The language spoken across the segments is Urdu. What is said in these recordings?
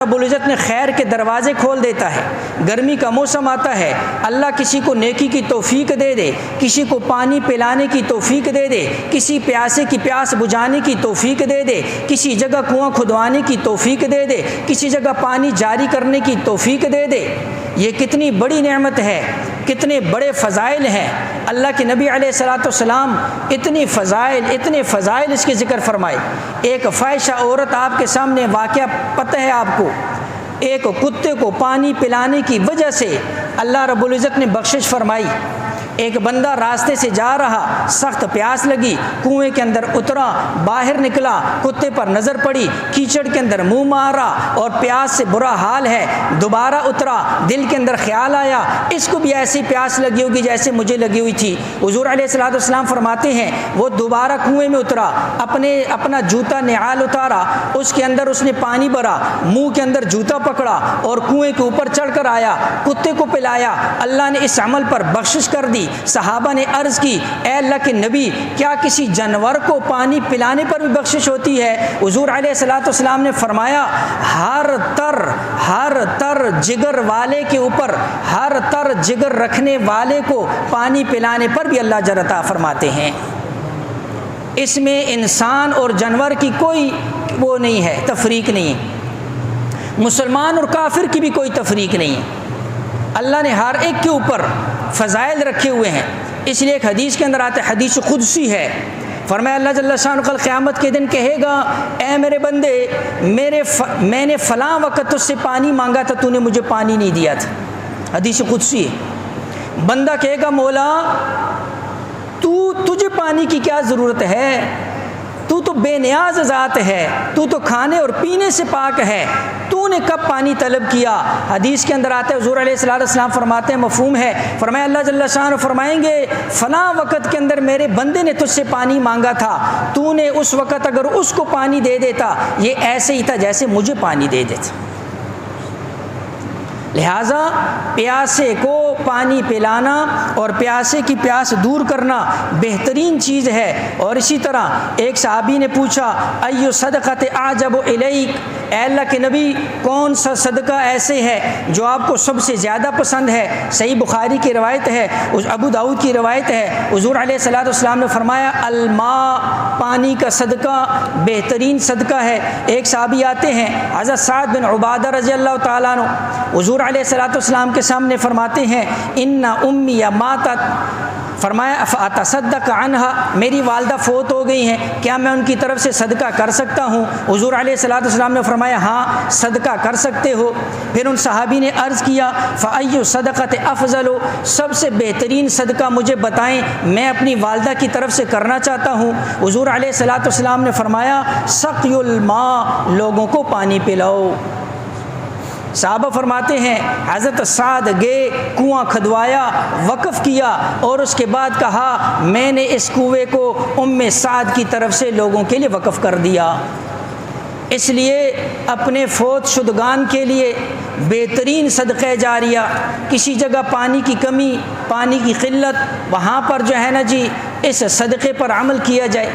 رب العزت نے خیر کے دروازے کھول دیتا ہے، گرمی کا موسم آتا ہے، اللہ کسی کو نیکی کی توفیق دے دے، کسی کو پانی پلانے کی توفیق دے دے، کسی پیاسے کی پیاس بجھانے کی توفیق دے دے، کسی جگہ کنواں کھدوانے کی توفیق دے دے، کسی جگہ پانی جاری کرنے کی توفیق دے دے، یہ کتنی بڑی نعمت ہے، کتنے بڑے فضائل ہیں۔ اللہ کے نبی علیہ الصلوۃ والسلام اتنے فضائل اس کے ذکر فرمائے۔ ایک فاحشہ عورت آپ کے سامنے واقعہ پتہ ہے آپ کو، ایک کتے کو پانی پلانے کی وجہ سے اللہ رب العزت نے بخشش فرمائی۔ ایک بندہ راستے سے جا رہا، سخت پیاس لگی، کنویں کے اندر اترا، باہر نکلا، کتے پر نظر پڑی، کیچڑ کے اندر منہ مارا اور پیاس سے برا حال ہے، دوبارہ اترا، دل کے اندر خیال آیا اس کو بھی ایسی پیاس لگی ہوگی جیسے مجھے لگی ہوئی تھی۔ حضور علیہ الصلوۃ والسلام فرماتے ہیں وہ دوبارہ کنویں میں اترا، اپنا جوتا نعال اتارا، اس کے اندر اس نے پانی بھرا، منہ کے اندر جوتا پکڑا اور کنویں کے اوپر چڑھ کر آیا، کتے کو پلایا۔ اللہ نے اس عمل پر بخشش کر دی۔ صحابہ نے عرض کی اے اللہ کے نبی، کیا کسی جانور کو پانی پلانے پر بھی بخشش ہوتی ہے؟ حضور علیہ الصلوۃ والسلام نے فرمایا ہر تر جگر والے کے اوپر، ہر تر جگر رکھنے والے کو پانی پلانے پر بھی اللہ اجر عطا فرماتے ہیں۔ اس میں انسان اور جانور کی کوئی وہ نہیں ہے، تفریق نہیں ہے، مسلمان اور کافر کی بھی کوئی تفریق نہیں ہے۔ اللہ نے ہر ایک کے اوپر فضائل رکھے ہوئے ہیں۔ اس لیے ایک حدیث کے اندر آتا ہے، حدیث قدسی ہے، فرمایا اللہ جل شانہ کل قیامت کے دن کہے گا اے میرے بندے، میں نے فلاں وقت تجھ سے پانی مانگا تھا، تو نے مجھے پانی نہیں دیا تھا۔ حدیث قدسی ہے۔ بندہ کہے گا مولا تجھے پانی کی کیا ضرورت ہے، تو بے نیاز ذات ہے، تو کھانے اور پینے سے پاک ہے، تو نے کب پانی طلب کیا؟ حدیث کے اندر آتا ہے حضور علیہ الصلوۃ والسلام فرماتے ہیں، مفہوم ہے، فرمایا اللہ جل شانہ فرمائیں گے فلاں وقت کے اندر میرے بندے نے تجھ سے پانی مانگا تھا، تو نے اس وقت اگر اس کو پانی دے دیتا یہ ایسے ہی تھا جیسے مجھے پانی دے دیتا۔ لہٰذا پیاسے کو پانی پلانا اور پیاسے کی پیاس دور کرنا بہترین چیز ہے۔ اور اسی طرح ایک صحابی نے پوچھا ایو صدقۃ اعجب الیک، اے اللہ کے نبی کون سا صدقہ ایسے ہے جو آپ کو سب سے زیادہ پسند ہے؟ صحیح بخاری کی روایت ہے، ابو داؤد کی روایت ہے، حضور علیہ الصلوۃ والسلام نے فرمایا الماء، پانی کا صدقہ بہترین صدقہ ہے۔ ایک صحابی آتے ہیں حضرت سعد بن عبادہ رضی اللہ تعالیٰ عنہ، حضور علیہ الصلوۃ والسلام کے سامنے فرماتے ہیں ان امی ماتت، فرمایا فاتصدق عنہا، میری والدہ فوت ہو گئی ہیں، کیا میں ان کی طرف سے صدقہ کر سکتا ہوں؟ حضور علیہ الصلوۃ والسلام نے فرمایا ہاں صدقہ کر سکتے ہو۔ پھر ان صحابی نے عرض کیا فأی صدقۃ افضل، سب سے بہترین صدقہ مجھے بتائیں، میں اپنی والدہ کی طرف سے کرنا چاہتا ہوں۔ حضور علیہ الصلوۃ والسلام نے فرمایا سقی الماء، لوگوں کو پانی پلاؤ۔ صحابہ فرماتے ہیں حضرت سعد گئے، کنواں کھدوایا، وقف کیا اور اس کے بعد کہا میں نے اس کنویں کو ام سعد کی طرف سے لوگوں کے لیے وقف کر دیا۔ اس لیے اپنے فوت شدگان کے لیے بہترین صدقہ جاریہ، کسی جگہ پانی کی کمی، پانی کی قلت، وہاں پر جو ہے نا جی اس صدقے پر عمل کیا جائے۔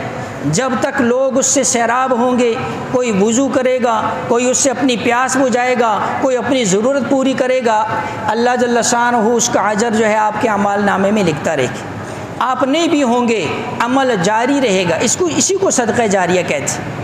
جب تک لوگ اس سے سیراب ہوں گے، کوئی وضو کرے گا، کوئی اس سے اپنی پیاس بجھائے گا، کوئی اپنی ضرورت پوری کرے گا، اللہ جل شانہ اس کا اجر جو ہے آپ کے اعمال نامے میں لکھتا رہے گا۔ آپ نہیں بھی ہوں گے عمل جاری رہے گا، اسی کو صدقہ جاریہ کہتے ہیں۔